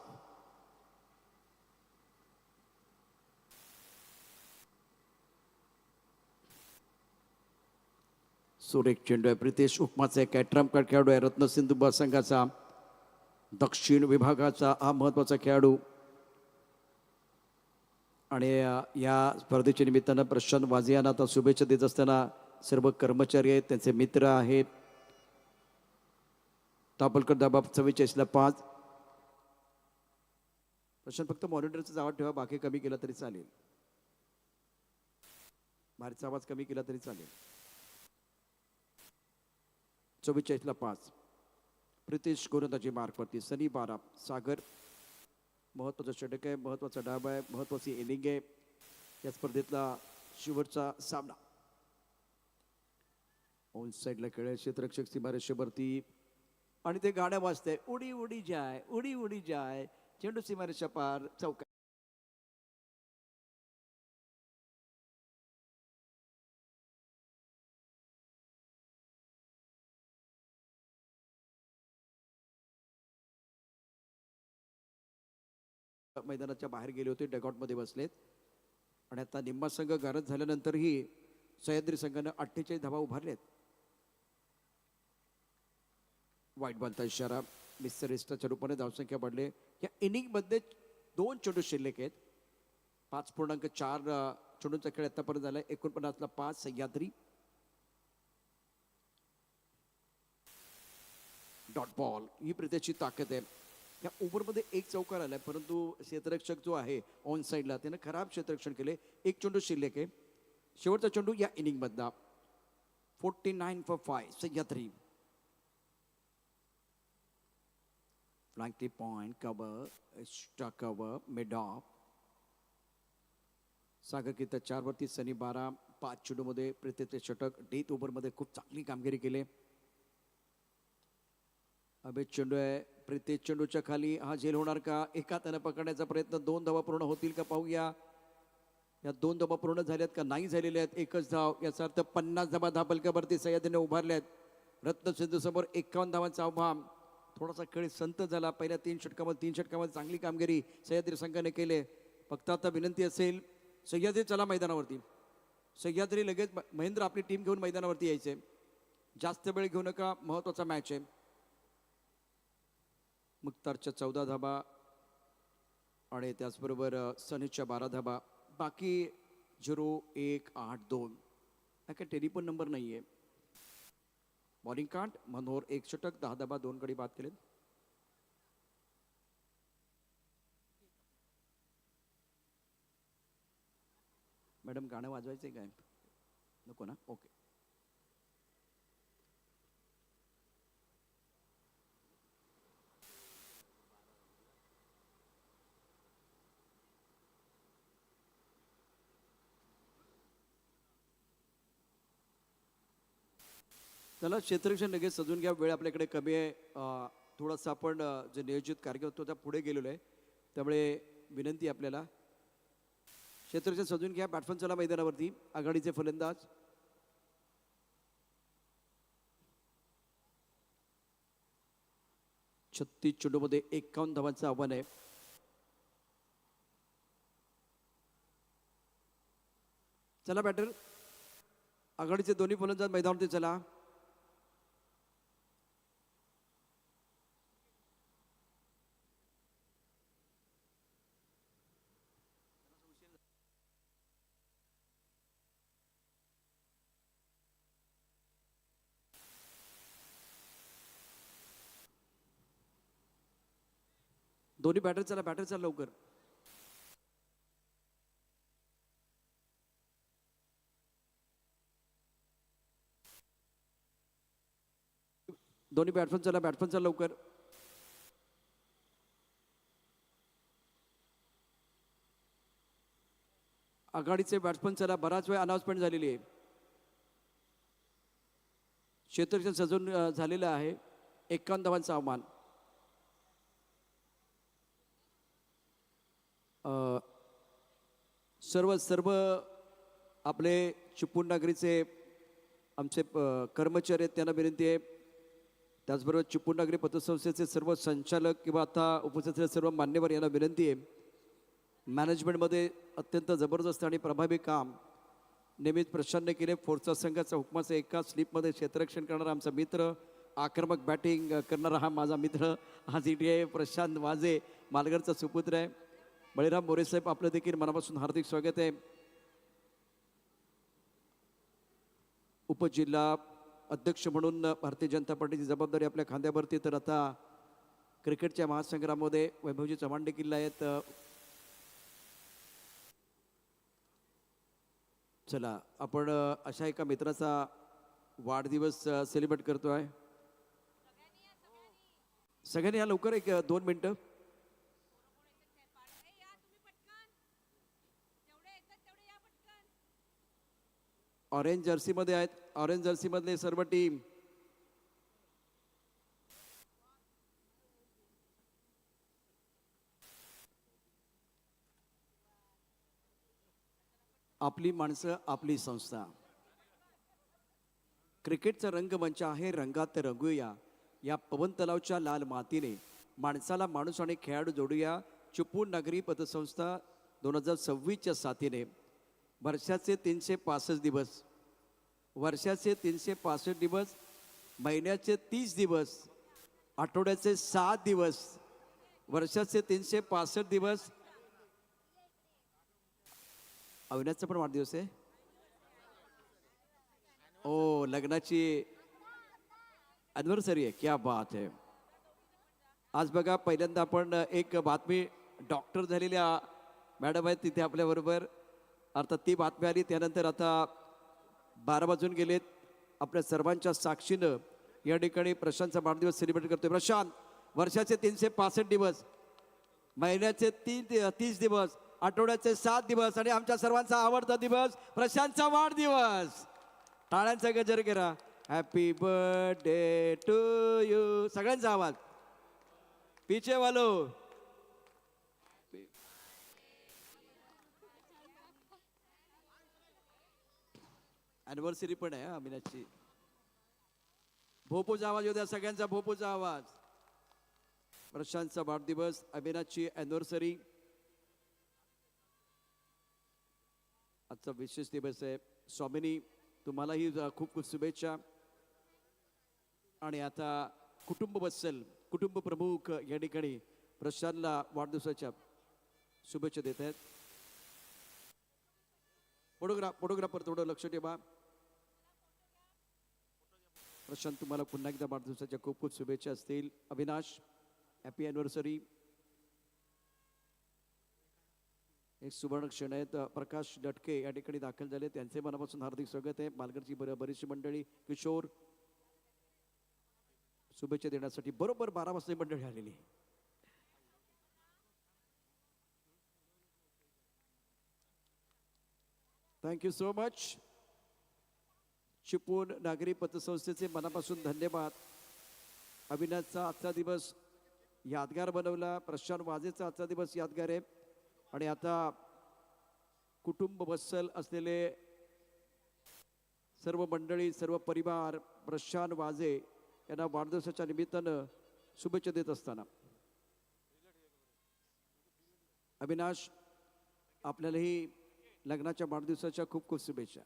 सुरेख चेंडू आहे. प्रितेश उपमाचा एक ट्रम्प कार्ड खेळाडू आहे. रत्न सिंधुबा संघाचा, दक्षिण विभागाचा हा महत्वाचा खेळाडू. आणि या स्पर्धेच्या निमित्तानं प्रशांत वाजे यांना आता शुभेच्छा देत असताना सर्व कर्मचारी आहेत, त्यांचे मित्र आहेत. तापलकर दाबा 44 ला 5. प्रशांत फक्त मॉनिटरचा आवाज ठेवा, बाकी कमी केला तरी चालेल. बाहेरचा आवाज कमी केला तरी चालेल. 44 ला 5. प्रितेश गोलंदाजी मार्कवरती, सनी 12, सागर. महत्वाचा षटक आहे, महत्वाचा डाब आहे, महत्वाची इनिंग आहे. या स्पर्धेतला शेवटचा सामना. ऑन साईडला खेळ क्षेत्ररक्षक सीमारेषेवरती आणि ते गाणं वाजतंय, उडी उडी जाय उडी उडी जाय, चेंडू सीमारेषा पार चौका मैदानाच्या बाहेर गेले होते, डगआउटमध्ये बसलेत. आणि आता निम्मा संघ गारद झाल्यानंतरही सह्याद्री संघानं 48 धावा उभारलेत. वाईट बॉलचा इशारा, मिस्टर इस्टाच्या रूपाने धावसंख्या वाढले. या इनिंगमध्ये 2 चेंडू शिल्लक आहेत. 5.4 चेंडूंचा खेळ आतापर्यंत झाला. 49ला 5 सह्याद्री. डॉट बॉल ही प्रीतेची ताकद आहे. या ओव्हरमध्ये 1 चौकार आलाय, परंतु क्षेत्ररक्षक जो आहे ऑन साईडला त्यानं खराब क्षेत्ररक्षण केले. 1 चेंडू शिल्लक आहे. शेवटचा चेंडू या इनिंगमधला. 49 for 5 Sahyadri. Flank point cover, extra cover, mid off. Sagar Kirtan 4 वरती, सनी 12. 5 चेंडूमध्ये प्रीतेचे षटक. डेथ ओव्हरमध्ये खूप चांगली कामगिरी केली. अभेद चेंडू आहे. प्रीतेश चेंडूच्या खाली हा झेल होणार का? एका त्यानं पकडण्याचा प्रयत्न. 2 धावा पूर्ण होतील का पाहूया. या 2 धावा पूर्ण झाल्यात का? नाही झालेल्या आहेत. 1च धाव. याचा अर्थ 50 धावा धापलकावरती सह्याद्रीने उभारल्यात. रत्नसिंधू समोर 51 धावांचा आव्हान. थोडासा खेळ संत झाला. पहिल्या 3 षटकामध्ये चांगली कामगिरी सह्याद्री संघाने केले. फक्त आता विनंती असेल, सह्याद्री चला मैदानावरती. सह्याद्री लगेच महेंद्र आपली टीम घेऊन मैदानावरती यायचे. जास्त वेळ घेऊ नका, महत्वाचा मॅच आहे. मुख्तारच्या 14 धाबा आणि त्याचबरोबर सनीच्या 12 धाबा. बाकी 0-1-8-2. काय टेलिफोन नंबर नाही आहे. बॉलिंग कांट मनोहर 1 षटक, 10 धाबा, 2 गडी बाद केलेत. मॅडम गाणं वाजवायचंय काय? नको ना? ओके. चला क्षेत्ररक्षण लगेच सजून घ्या. वेळ आपल्याकडे कमी आहे. थोडंसं आपण जे नियोजित कार्यक्रम होतो त्या पुढे गेलेलो आहे, त्यामुळे विनंती आपल्याला क्षेत्ररक्षण सजून घ्या. बॅट्समन चला मैदानावरती. आघाडीचे फलंदाज 36 चेंडूमध्ये 51 धावांचं आव्हान आहे. चला बॅटर, आघाडीचे दोन्ही फलंदाज मैदानावरती चला. दोन्ही बॅटर चला लवकर. दोन्ही बॅट्समन चला लवकर. आघाडीचे बॅट्समन चला. बराच वेळ अनाउन्समेंट झालेली आहे. क्षेत्ररक्षण सजून झालेलं आहे. 51 धावांचं आव्हान. सर्व आपले चिपळूण नगरीचे आमचे कर्मचारी आहेत, त्यांना विनंती आहे. त्याचबरोबर चिपळूण नगरी पतसंस्थेचे सर्व संचालक किंवा आता उपस्थित सर्व मान्यवर यांना विनंती आहे. मॅनेजमेंटमध्ये अत्यंत जबरदस्त आणि प्रभावी काम नेहमीच प्रशांतने केले. फोर्सचा संघाचा हुकमाचं एका स्लिपमध्ये क्षेत्ररक्षण करणारा आमचा मित्र, आक्रमक बॅटिंग करणारा हा माझा मित्र आज इथे आहे, प्रशांत वाजे, मालगडचा सुपुत्र आहे. बळीराम मोरे साहेब, आपलं देखील मनापासून हार्दिक स्वागत आहे. उपजिल्हा अध्यक्ष म्हणून भारतीय जनता पार्टीची जबाबदारी आपल्या खांद्यावरती. तर आता क्रिकेटच्या महासंग्रामध्ये वैभवजी चव्हाण देखील आहेत. चला, आपण अशा एका मित्राचा वाढदिवस सेलिब्रेट करतोय. सगळ्यांनी या लवकर 1-2 मिनिटं. ऑरेंज जर्सीमध्ये आहेत ऑरेंज जर्सी मधले सर्व टीम. आपली माणसं आपली संस्था. क्रिकेटचा रंगमंच आहे, रंगात रंगूया. या पवन तलावच्या लाल मातीने माणसाला माणूस आणि खेळाडू जोडूया. चिपळूण नागरी पतसंस्था 2026च्या साथीने वर्षाचे 365 दिवस, वर्षाचे 365 दिवस, महिन्याचे 30 दिवस, आठवड्याचे 7 दिवस, वर्षाचे 365 दिवस. अविनाशचा पण वाढदिवस आहे. ओ, लग्नाची ॲनिव्हर्सरी आहे. क्या बात आहे. आज बघा पहिल्यांदा आपण एक बातमी, डॉक्टर झालेल्या मॅडम आहेत तिथे आपल्याबरोबर. अर्थात ती बातमी आली त्यानंतर आता 12 वाजून गेलेत. आपल्या सर्वांच्या साक्षीनं या ठिकाणी प्रशांतचा वाढदिवस सेलिब्रेट करतोय. प्रशांत, वर्षाचे 365 दिवस, महिन्याचे 30 दिवस, आठवड्याचे 7 दिवस आणि आमच्या सर्वांचा आवडता दिवस प्रशांतचा वाढदिवस. टाळ्यांचा गजर करा. Happy birthday to you. सगळ्यांचा आवाज पीछे वालो. अॅनिव्हर्सरी पण आहे अविनाशची. भोपोचा आवाज होत्या सगळ्यांचा, भोपोचा आवाज. प्रशांतचा वाढदिवस, अविनाशची अॅनिव्हर्सरी. आजचा विशेष दिवस आहे. स्वामिनी, तुम्हालाही खूप खूप शुभेच्छा. आणि आता कुटुंब वत्सल, कुटुंब प्रमुख या ठिकाणी प्रशांतला वाढदिवसाच्या शुभेच्छा देत आहेत. फोटोग्राफर थोडं लक्ष ठेवा. प्रशांत, तुम्हाला पुन्हा एकदा वाढदिवसाच्या खूप खूप शुभेच्छा असतील. Avinash, happy anniversary. एक सुवर्ण क्षण आहेत. प्रकाश डटके या ठिकाणी दाखल झाले, त्यांचे मनापासून हार्दिक स्वागत आहे. मालगडची बरीचशी मंडळी, किशोर, शुभेच्छा देण्यासाठी बरोबर 12 वाजता मंडळी आलेली. Thank you so much. चिपळूण नागरी पतसंस्थेचे मनापासून धन्यवाद. अविनाशचा आजचा दिवस यादगार बनवला. प्रशांत वाजेचा आजचा दिवस यादगार आहे. आणि आता कुटुंब वत्सल असलेले सर्व मंडळी, सर्व परिवार प्रशांत वाजे यांना वाढदिवसाच्या निमित्तानं शुभेच्छा देत असताना, अविनाश, आपल्यालाही लग्नाच्या वाढदिवसाच्या खूप खूप शुभेच्छा.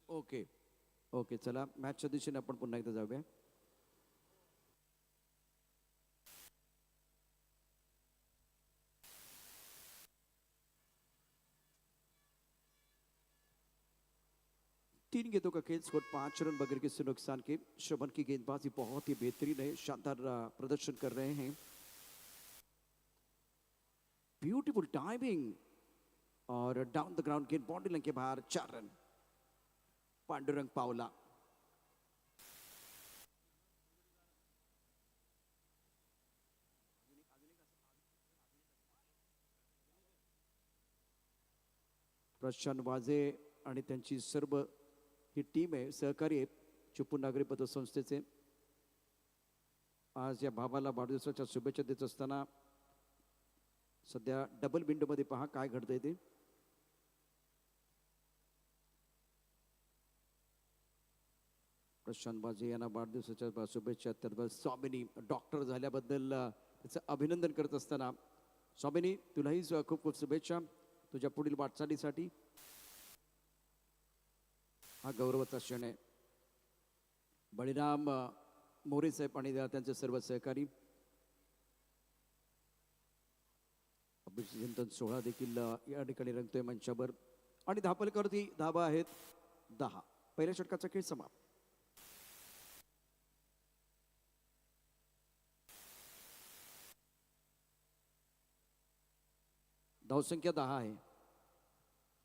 ओके ओके, चला मॅचच्या दिशेने आपण पुन्हा एकदा जाऊया. तीन गेंदों का खेल, स्कोर 5 रन बगैर किसी नुकसान के. शोभन की गेंदबाजी बहुत ही बेहतरीन है, शानदार प्रदर्शन कर रहे हैं. ब्यूटीफुल टाइमिंग और डाउन द ग्राउंड गेंद बाउंड्री लाइन के बाहर. 4 रन. पांडुरंग पावला. प्रशांत वाजे आणि त्यांची सर्व ही टीम आहे, सहकारी आहेत चिपळूण नागरी पतसंस्थेचे. आज या भावाला वाढदिवसाच्या शुभेच्छा देत असताना सध्या डबल विंडोमध्ये पहा काय घडतंय ते. प्रशांत वाजे यांना वाढदिवसाच्या शुभेच्छा. त्याबद्दल स्वामिनी, डॉक्टर झाल्याबद्दल त्याचं अभिनंदन करत असताना, स्वामिनी, तुलाही खूप खूप शुभेच्छा तुझ्या पुढील वाटचालीसाठी. हा गौरवाचा क्षण आहे. बळीराम मोरे साहेब आणि त्यांचे सर्व सहकारी. अभिषेक सोहळा देखील या ठिकाणी रंगतोय मंचावर. आणि धापलकरती धाबा आहेत 10. पहिल्या षटकाचा खेळ समाप्त. धावसंख्या 10 आहे.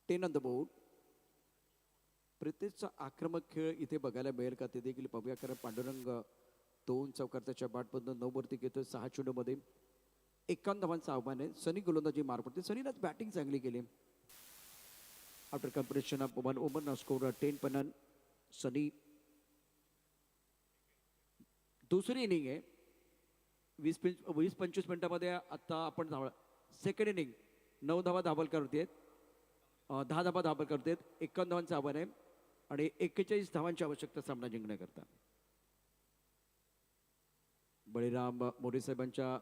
10 ऑन द बोर्ड. प्रितेशचा आक्रमक खेळ इथे बघायला मिळेल का ते देखील पाहूया, कारण पांडुरंग 2 चौकार त्याच्या बॅटमधून 9 वरती घेतोय 6 चेंडूमध्ये 51 धावांचं आव्हान आहे. सनी गोलंदाजी मार पडते. सनीलाच बॅटिंग चांगली केली. After compression of 1 over score 10 पनन. सनी दुसरी इनिंग आहे. 20-25 मिनिटामध्ये आता आपण सेकंड इनिंग 9 धावा धाबल करतेत, 10 धावा धाबल करतेत, 51 धावांचं आव्हान आहे आणि 41 धावांची आवश्यकता सामना जिंकण्याकरता. बळीराम मोरे साहेबांच्या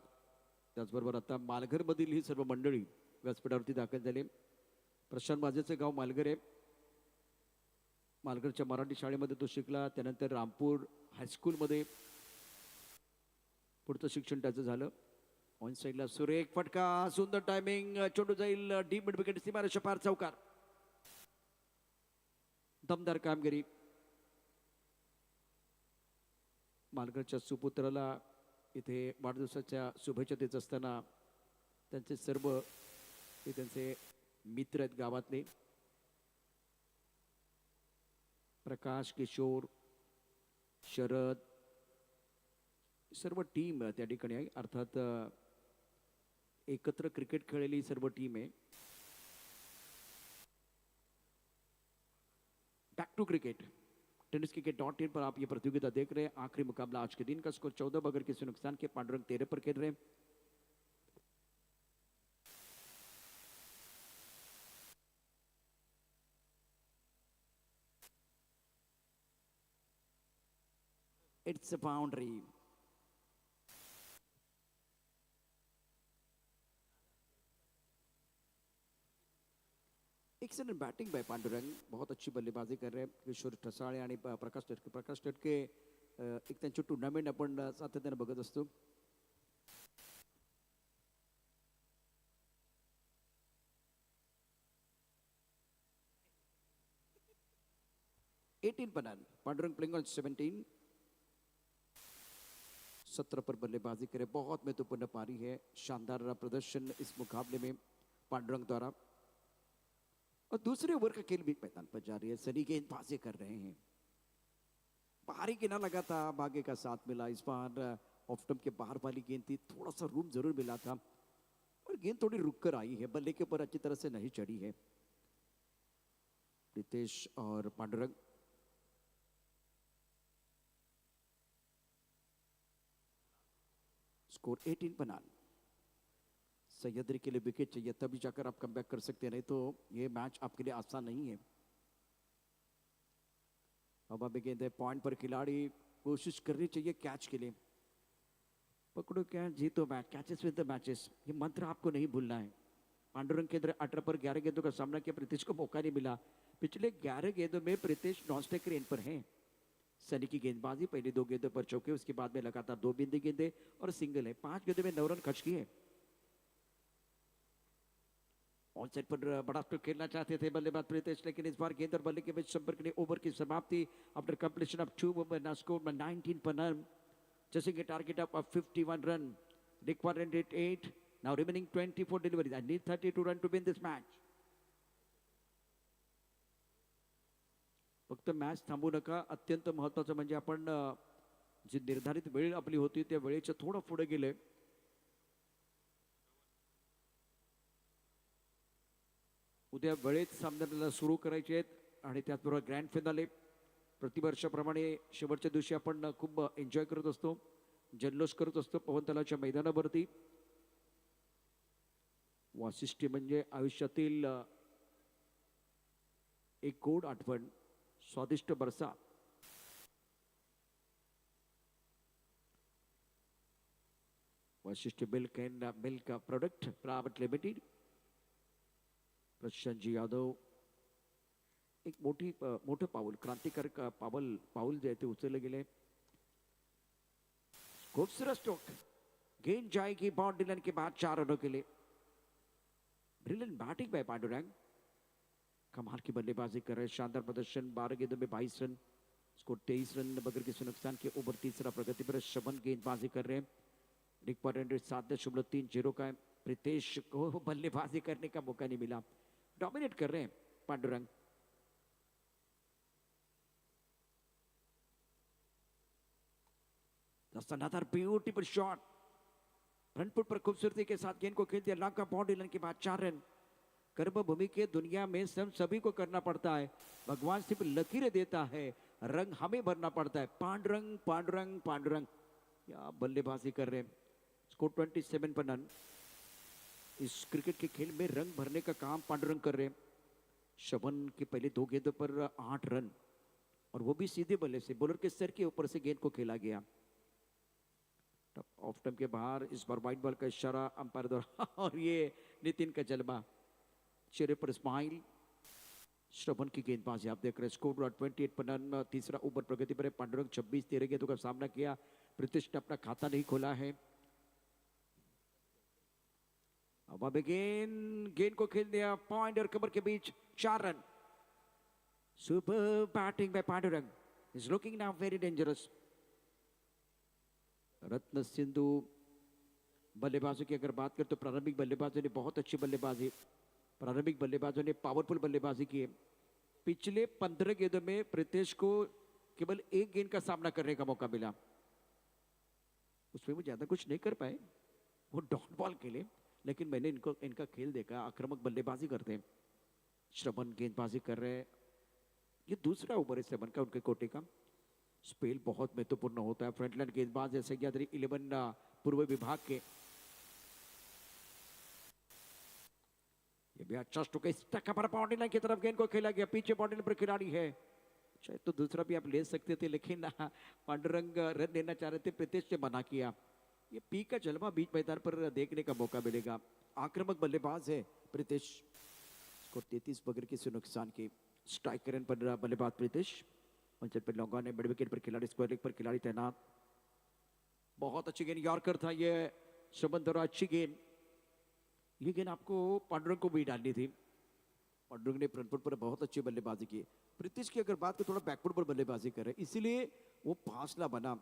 त्याचबरोबर आता मालघरमधील ही सर्व मंडळी व्यासपीठावरती दाखल झाले. प्रशांत माझेचं गाव मालघर आहे. मालघरच्या मराठी शाळेमध्ये तो शिकला. त्यानंतर रामपूर हायस्कूलमध्ये पुढचं शिक्षण त्याचं झालं. ऑन साईडला सुरेख फटका, सुंदर टायमिंग, चेंडू जाईल डीप मिड विकेट सीमारेषा पार चौकार. दमदार कामगिरी. मालघरच्या सुपुत्राला इथे वाढदिवसाच्या शुभेच्छा देत असताना त्यांचे सर्व हे त्यांचे मित्र आहेत गावातले. प्रकाश, किशोर, शरद सर्व टीम त्या ठिकाणी आहे. अर्थात एकत्र क्रिकेट खेळलेली सर्व टीम है. बैक टू क्रिकेट tenniscricket.in पर आप ये प्रतियोगिता देख रहे हैं. आखिरी मुकाबला आज के दिन का स्कोर 14 बगैर किसी नुकसान के पांडुरंग 13 पर खेल रहे हैं. It's a boundary. Excellent batting by Pandurang. बहुत अच्छी बल्लेबाजी कर रहे हैं किशोर ठसाळे आणि प्रकाश टटके. प्रकाश टटके एक त्यांची टुर्नामेंट आपण सातत्याने बघत असतो. एटीन पनान. Pandurang playing on 17. 17 पर बल्लेबाजी करे. बहुत महत्वपूर्ण पारी है. शानदार प्रदर्शन इस मुकाबले में पांडुरंग द्वारा. और दूसरे ओवर का खेल भी मैदान पर जारी है. सनी गेंदबाजी कर रहे हैं. बाहरी किना लगा था, भाग्य का साथ मिला. इस बार ऑफ स्टंप के बाहर वाली गेंद थी, थोड़ा सा रूम जरूर मिला था और गेंद थोड़ी रुक कर आई है. बल्ले के ऊपर अच्छी तरह से नहीं चढ़ी है. रितेश और पांडुरंग. स्कोर 18 बनान. सह्याद्री के लिए विकेट चाहिए, तभी जाकर आप कमबैक कर सकते हैं, नहीं तो ये मैच आपके लिए आसान नहीं है. अब अब गेंद है पॉइंट पर. खिलाड़ी कोशिश करनी चाहिए कैच के लिए. पकड़ो कैच जीतो मैच. कैचेस विद द मैचेस, ये मंत्र आपको नहीं भूलना है. पांडुरंग के अंदर 18 पर 11 गेंदों का सामना किया. प्रीतेश को मौका नहीं मिला. पिछले 11 गेंदों में प्रीतेश नॉन स्ट्राइक रेंज पर हैं. सनी की गेंदबाजी, पहली 2 गेंदों पर चौके, उसके बाद में लगातार 2 बिंदी गेंदे और सिंगल है. 5 गेंदों में 9 रन खर्च किए. ऑन साइड पर बड़ा स्ट्रोक खेलना चाहते थे बल्लेबाज प्रीतेश, लेकिन इस बार गेंद और बल्ले के बीच संपर्क ने ओवर की समाप्ति. After completion of 2 over now scored by 19 per run, chasing a target of 51 run. Required 8. Now remaining 24 deliveries. I need 32 run to win this match. फक्त मॅच थांबू नका. अत्यंत महत्त्वाचं म्हणजे आपण जी निर्धारित वेळ आपली होती त्या वेळेच्या थोडं पुढे गेले. उद्या वेळेत सामन्याला सुरू करायचे आहेत आणि त्याचबरोबर ग्रँड फिनाले प्रतिवर्षाप्रमाणे शेवटच्या दिवशी आपण खूप एन्जॉय करत असतो, जल्लोष करत असतो पवनतलाच्या मैदानावरती. वासिष्ठी म्हणजे आयुष्यातील एक गोड आठवण, स्वादिष्ट बरसा. Vasishthi milk and milk product private limited. Prashantji Yadav एक मोठं पाऊल, क्रांतिकारक पाऊल जे आहे ते उचलले गेले. खूबसूरत स्ट्रोक, गेंद जाएगी बाउंड्री लाइन के बाद 4 रनों के लिए. Brilliant batting by Pandurang. कमाल की बल्लेबाजी कर रहे. शानदार प्रदर्शन. 12 गेंदों में 22 रन. स्कोर 23 रन बगैर किसी नुकसान के. ओवर तीसरा प्रगति पर. शबन गेंदबाजी कर रहे हैं. रिक्वायर्ड 7.30 का है. प्रीतेश को बल्लेबाजी करने का मौका नहीं मिला. डोमिनेट कर रहे हैं Pandurang. Another beautiful shot, front foot पर खूबसूरती के साथ गेंद को खेल दिया, लॉन्ग का बॉडी लाइन के बाद 4 रन। कर्मभूमि के दुनिया में सभी को करना पड़ता है, भगवान सिर्फ लकीरें देता है, रंग हमें भरना पड़ता है। पांडुरंग पांडुरंग पांडुरंग क्या बल्लेबाजी कर रहे हैं। स्कोर 27 पर रन। इस क्रिकेट के खेल में रंग भरने का काम पांडुरंग कर रहे हैं। श्रवण के पहले 2 गेंदों पर 8 रन, और वो भी सीधे बल्ले से, बॉलर के सर के ऊपर से गेंद को खेला गया। ऑफ टाइम के बाहर इस बार वाइट बॉल का इशारा अंपायर द्वारा और ये नितिन का जलवा, चेहरे पर स्माइल। श्रवण की गेंदबाजी आप देख रहे हैं। स्कोर 28 पर रन। तीसरा ओवर प्रगति पर है। पांडुरंग 26 13 गेंदों का सामना किया। प्रीतिश ने अपना खाता नहीं खोला है। अब गेंद को खेल दिया पॉइंट और कमर के बीच, 4 रन। Super batting by Pandurang, is looking now very dangerous. Ratna Sindhu बल्लेबाजों की अगर बात करें तो प्रारंभिक बल्लेबाजों ने बहुत अच्छी बल्लेबाजी, प्रारंभिक बल्लेबाजों ने पावरफुल बल्लेबाजी की है। पिछले 15 गेंदों में प्रीतेश को केवल 1 गेंद का सामना करने का मौका मिला, उसमें वो ज्यादा कुछ नहीं कर पाए, वो डॉट बॉल खेले, लेकिन मैंने इनका खेल देखा, आक्रामक बल्लेबाजी करते हैं। श्रवण गेंदबाजी कर रहे हैं। ये दूसरा ओवर है श्रवण का, उनके कोटे का। स्पेल बहुत महत्वपूर्ण होता है। फ्रंटलाइन गेंदबाज जैसे 11 पूर्व विभाग के। ये भी अच्छा स्ट्रोक है। बाउंड्री लाइन की तरफ गेंद को खेला गया, पीछे बाउंड्री लाइन पर खिलाड़ी है, शायद तो दूसरा भी आप ले सकते थे, लेकिन पांडुरंग रन लेना चाह रहे थे, प्रीतेश ने मना किया। ये पी का जलवा बीच मैदान पर देखने का मौका मिलेगा। आक्रामक बल्लेबाज है प्रीतेश। स्कोर 33 बगैर किसी नुकसान की। स्ट्राइक रन पर बल्लेबाज Pritesh. Puncture per long on है, मिड विकेट पर खिलाड़ी, स्क्वायर लेग पर खिलाड़ी तैनात। बहुत अच्छी गेंद, यॉर्कर था ये श्रवण द्वारा, अच्छी गेंद। ये गेंद आपको पांडुरंग को भी डालनी थी। पांडुरंग ने फ्रंट फुट पर बहुत अच्छी बल्लेबाजी की। प्रीतिश की अगर बात करें, थोड़ा बैकफुट पर बल्लेबाजी कर रहे, इसीलिए वो फासला बना।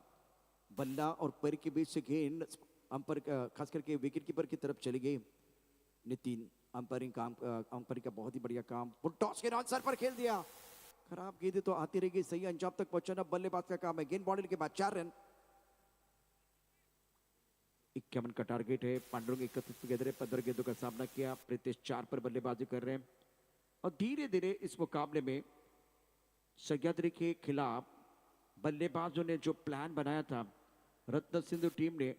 बल्ला और पैर के बीच से गेंद अंपायर, खास करके विकेट कीपर की तरफ चली गई। नितिन अंपायरिंग का बहुत ही बढ़िया काम। फुल टॉस के आंसर पर खेल दिया। खराब गेंदें तो आती रहेगी, सही अंजाम तक पहुंचाना बल्लेबाज का काम है। गेंद बॉडी के बाद 4 रन। 51 का टारगेट है। पांडुरंग 31 गेंद 15 गेंदों का सामना किया। प्रीतेश 4 पर बल्लेबाजी कर रहे हैं, और धीरे धीरे इस मुकाबले में सह्याद्री के खिलाफ बल्लेबाजों ने जो प्लान बनाया था रत्न सिंधु टीम ने,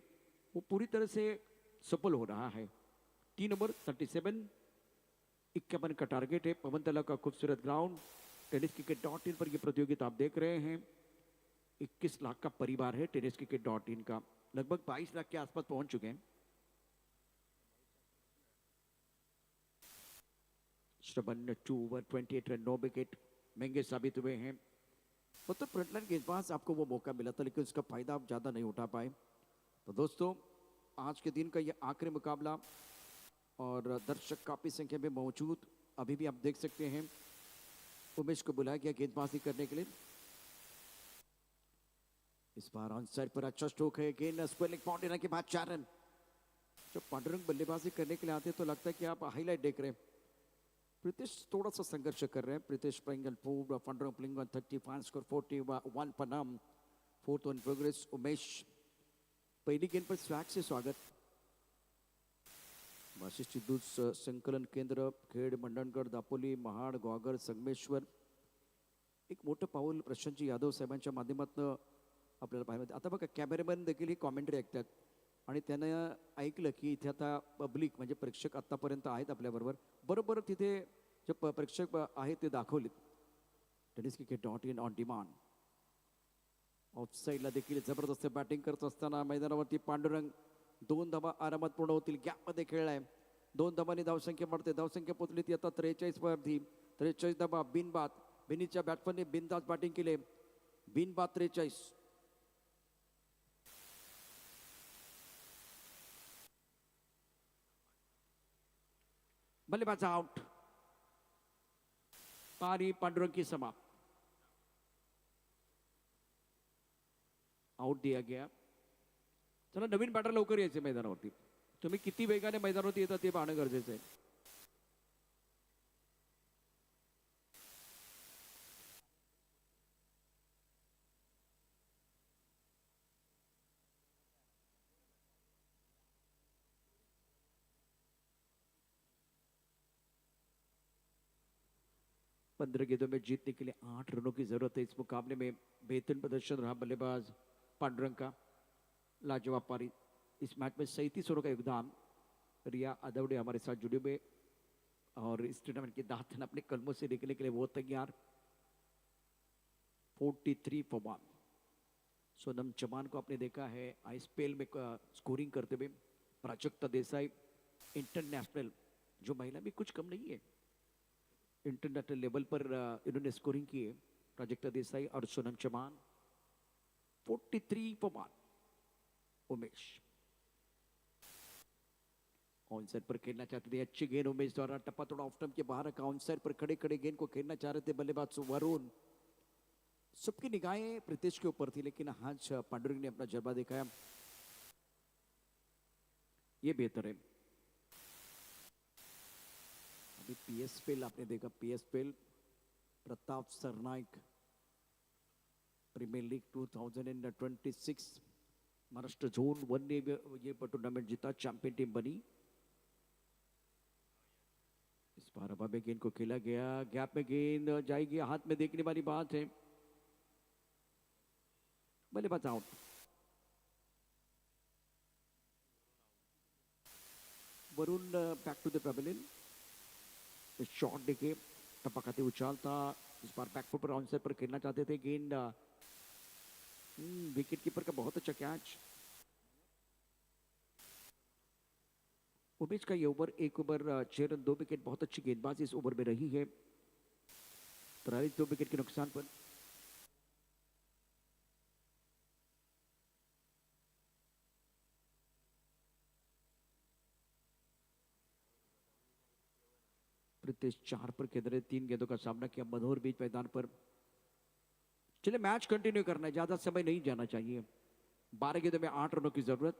वो पूरी तरह से सफल हो रहा है। 3 ओवर 37, 51 का टारगेट है। पवन तला का खूबसूरत ग्राउंड, टेनिस क्रिकेट.in पर ये प्रतियोगिता आप देख रहे हैं। 21 लाख का परिवार है टेनिस क्रिकेट.in का, लगभग 22 लाख के आसपास पहुंच चुके हैं। श्रवण 2 ओवर 28 रन 9 विकेट महंगे साबित हुए हैं। मतलब फ्रंटलाइन गेंदबाज आपको वो मौका मिला था, लेकिन उसका फायदा आप ज्यादा नहीं उठा पाए। तो दोस्तों, आज के दिन का ये आखिरी मुकाबला, और दर्शक काफी संख्या में मौजूद अभी भी आप देख सकते हैं। उमेश को बुलाया गया गेंदबाजी करने के लिए। इस बार ऑन साइड पर अच्छा स्ट्रोक है, गेंद स्क्वायर लेग बाउंड्री के बाद 4 रन। जब पांडुरंग बल्लेबाजी करने के लिए आते हैं तो लगता है कि आप हाईलाइट देख रहे हैं। प्रीतिश थोड़ा सा संघर्ष कर रहे हैं। Pritish playing on 4, Pandurang playing on 35, score 41 पर नाम। 4th on progress. उमेश पहली गेंद पर स्वैग से स्वागत। वाशिष्ठी दूध संकलन केंद्र, खेड, मंडणगड, दापोली, महाड, ग्वागर, संगमेश्वर एक मोठं पाऊल प्रशांतजी यादव साहेबांच्या माध्यमातून आपल्याला पाहायला मिळतं. आता बघा, कॅमेरामॅन देखील ही कॉमेंट्री ऐकतात, आणि त्यानं ऐकलं की इथे आता पब्लिक म्हणजे प्रेक्षक आत्तापर्यंत आहेत आपल्याबरोबर, बरोबर तिथे जे प्रेक्षक आहेत ते दाखवलेत. टेनिस क्रिकेट.in ऑन डिमांड. ऑफ साईडला देखील जबरदस्त बॅटिंग करत असताना मैदानावरती पांडुरंग 2 धावा आरामात पूर्ण होतील. गॅपमध्ये खेळलाय, 2 धावांनी धावसंख्या वाढते. धावसंख्या पोहोचली ती आता 43 वरती. 43 धावा बिनबाद. बिनीच्या बॅट्समनने बिनधास्त बॅटिंग केले. बिनबाद 43. बल्लेबाज आउट. पारी पांडुरंग की समाप्त. आउट दिया गया. चला, नवीन बॅटर लवकर यायचे मैदानावरती. तुम्ही किती वेगाने मैदानावरती येतात ते पाहणं गरजेचं आहे. 15 गेंदों में जीतने के लिए 8 रनों की जरूरत है। इस मुकाबले में बेहतरीन प्रदर्शन रहा बल्लेबाज पांडुरंग का, लाजवाब पारी। इस मैच में 37 रनों का योगदान। रिया अदौड़े हमारे साथ जुड़े हुए और इस टूर्नामेंट के दातन अपने कलमों से निकलने के लिए वो तैयार। 43 फॉर 1। सोनम चौहान को आपने देखा है आईएसपीएल में स्कोरिंग करते हुए। प्राजक्ता देसाई इंटरनेशनल, जो महिला भी कुछ कम नहीं है, इंटरनेशनल लेवल पर इन्होंने स्कोरिंग की है, प्राजक्ता देसाई और Sonam Chauhan. 43 for 1। Umesh on side पर खेलना चाहते थे, अच्छी गेंद उमेश द्वारा, टप्पा थोड़ा ऑफ टर्म के बाहर रखा। ऑन साइड पर खड़े खड़े गेंद को खेलना चाह रहे थे बल्लेबाज वरुण। सबकी निगाहें प्रीतेश के ऊपर थी, लेकिन आज पांडुरंग ने अपना जज्बा दिखाया। ये बेहतर है। अभी पीएसपीएल आपने देखा, PSPL Pratap Sarnaik premier league 2026 Maharashtra zone 1 ने ये टूर्नामेंट जीता, चैंपियन टीम बनी। इस बार हवा में गेंद को खेला गया, गैप में गेंद जाएगी, हाथ में देखने वाली बात है। बल्लेबाज आउट। Varun back to the pavilion. Shot देखे, टप्पा खाते उछालता। इस बार बैकफुट पर ऑन साइड पर खेलना चाहते थे, गेंद विकेट कीपर का बहुत अच्छा कैच। उमेश का ये ओवर, एक ओवर 6 रन 2 विकेट, बहुत अच्छी गेंदबाजी इस ओवर में रही है। 43 2 विकेट के नुकसान पर। प्रीतेश 4 पर खेल रहे, 3 गेंदों का सामना किया मनोहर बीच मैदान पर। चलिए मैच कंटिन्यू करना है, ज्यादा समय नहीं जाना चाहिए। 12 गेंदों में 8 रनों की जरूरत।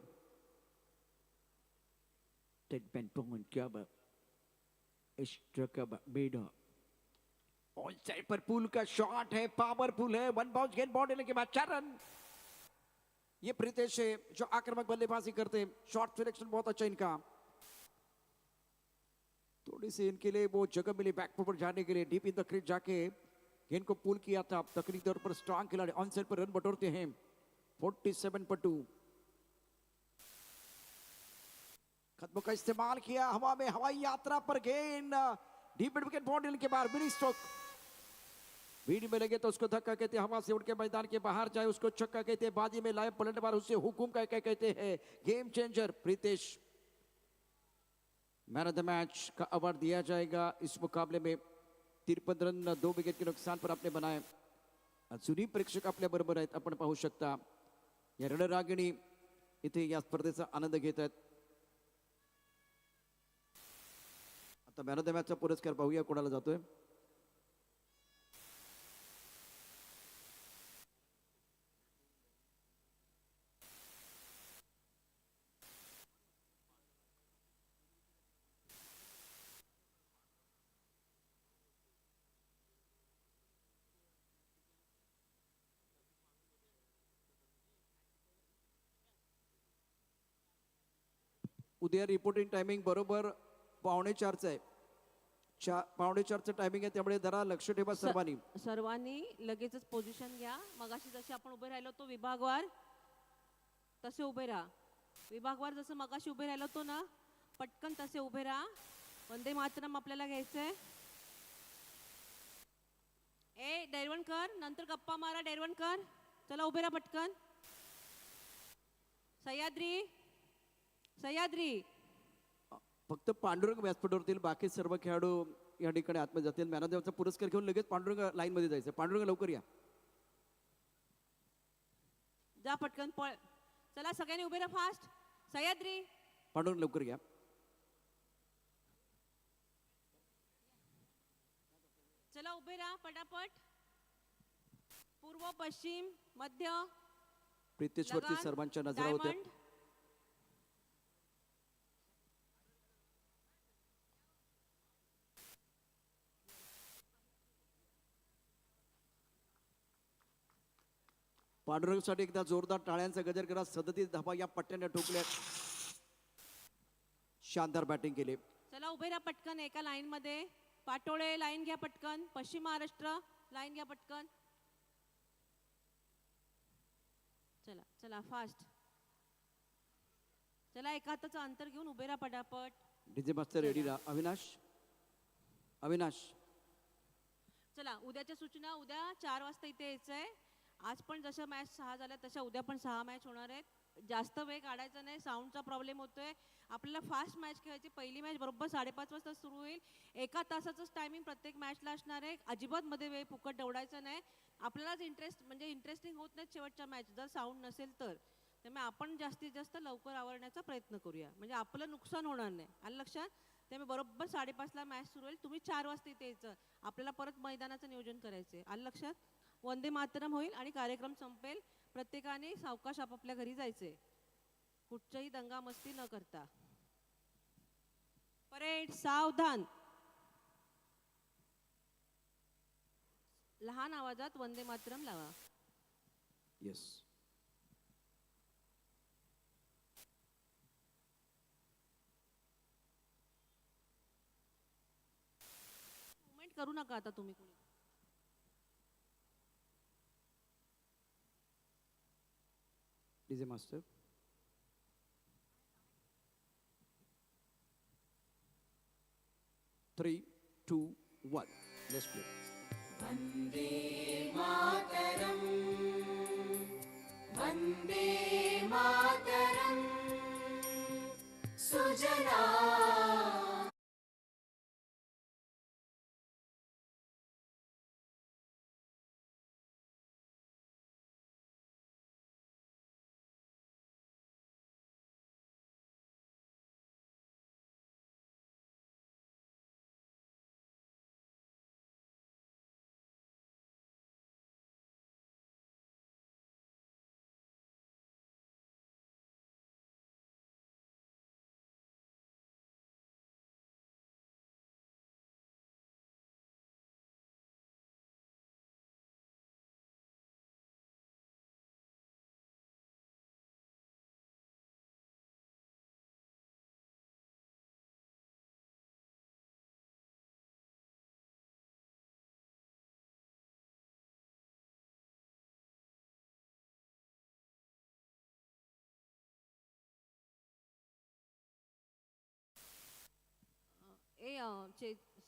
ऑन साइड पर पुल का शॉट है, पावरफुल है। 1 बाउंस गेंद बॉल लेने के बाद 4 रन। ये प्रीतेश है जो आक्रामक बल्लेबाजी करते हैं, शॉट सिलेक्शन बहुत अच्छा इनका। थोड़ी सी इनके लिए वो जगह मिली बैकफुट पर जाने के लिए, डीप इन द क्रीज जाके गेंद को पुल किया था। तकनीकी तौर पर स्ट्रांग खिलाड़ी ऑन साइड पर रन बटोरते हैं। 47 पर 2। कदमों का इस्तेमाल किया, हवा में हवाई यात्रा पर गेंद, डीप मिड विकेट बॉल के बाद मिनी स्ट्रोक। बीडी में लगे तो उसको धक्का कहते हैं, हवा से उड़ के मैदान के बाहर जाए उसको छक्का कहते हैं, बाजी में लाए पलटवार उसे हुकुम का कहते हैं, game changer Pritesh. Man of the match का अवार्ड दिया जाएगा। इस मुकाबले में 53 रन 2 विकेट के नुकसान पर आपने बनाए। अजूनही प्रेक्षक आपल्या बरोबर आहेत, आपण पाहू शकता। या रणरागिणी इथे या स्पर्धेचा आनंद घेत आहेत। आता मॅन ऑफ द मॅचचा पुरस्कार पाहूया कोणाला जातोय। उद्या रिपोर्टिंग टायमिंग बरोबर 3:45 आहे। 3:45चं टायमिंग आहे, त्यामुळे जरा लक्ष ठेवा सर्वांनी। सर्वांनी लगेचच पोझिशन घ्या। मगाशी जसे आपण उभे राहिलो तो विभागवार तसे उभे राहा। विभागवार जसं मगाशी उभे राहिलो तो ना, पटकन तसे उभे राहा। वंदे मातरम आपल्याला घ्यायचंय। ए डैरवणकर, नंतर गप्पा मारा डैरवणकर। चला उभे राहा पटकन। सह्याद्री, सह्याद्री। फक्त पांडुरंग व्यासपीठावरतील, बाकी सर्व खेळाडू या ठिकाणी आतमध्ये जातील। मॅन ऑफ द मॅचचा पुरस्कार घेऊन लगेच पांडुरंग लाईन मध्ये जायचं। पांडुरंग लवकर या, जा पटकन पळ। चला सगळ्यांनी उभे राहा फास्ट। सह्याद्री, पांडुरंग लवकर या। चला उभे राहा पटापट। पूर्व, पश्चिम, मध्य, प्रीतेशवरती लगान, सर्वांच्या नजरा होत्या। डायमंड। पांडुरंगसाठी एकदा जोरदार टाळ्यांचा गजर करा। 37 धावा या पट्ट्याने ठोकल्या। शानदार बॅटिंग केली। चला उभे राहा पटकन एका लाईन मध्ये। पाटोळे लाईन घ्या पटकन. पश्चिम महाराष्ट्र लाईन घ्या पटकन. चला चला फास्ट. चला एका हाताचं अंतर घेऊन उभे राहा पटापट. डीजे मास्तर रेडी राहा. अविनाश चला उद्याच्या सूचना. उद्या 4 वाजता इथे यायचंय. आज पण जसं मॅच 6 झाल्या तशा उद्या पण 6 मॅच होणार आहेत. जास्त वेळ काढायचा नाही. साऊंडचा प्रॉब्लेम होतोय. आपल्याला फास्ट मॅच खेळायची. पहिली मॅच बरोबर 5:30 वाजता सुरू होईल. एका तासाचंच टायमिंग प्रत्येक मॅचला असणार आहे. अजिबात मध्ये वेळ फुकट दौडायचा नाही. आपल्यालाच इंटरेस्टिंग होत नाही शेवटच्या मॅच जर साऊंड नसेल तर. त्यामुळे आपण जास्तीत जास्त लवकर आवरण्याचा प्रयत्न करूया म्हणजे आपलं नुकसान होणार नाही. आलं लक्षात. त्यामुळे बरोबर 5:30ला मॅच सुरू होईल. तुम्ही 4 वाजता इथे यायचं. आपल्याला परत मैदानाचं नियोजन करायचंय. आलं लक्षात. वंदे मातरम होईल आणि कार्यक्रम संपेल. प्रत्येकाने सावकाश आपापल्या घरी जायचंय. कुठच्याही दंगा मस्ती न करता. परेड सावधान. लहान आवाजात वंदे मातरम लावा. येस. मुवमेंट करू नका आता तुम्ही कुणी. DJ master. Three two one let's play. वन्दे मातरम् वन्दे मातरम् सुजना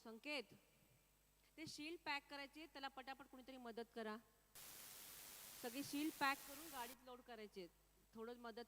संकेत ते शील्ड पॅक करायचे. त्याला पटापट कुणीतरी मदत करा. सगळी शील्ड पॅक करून गाडीत लोड करायचे. थोडं मदत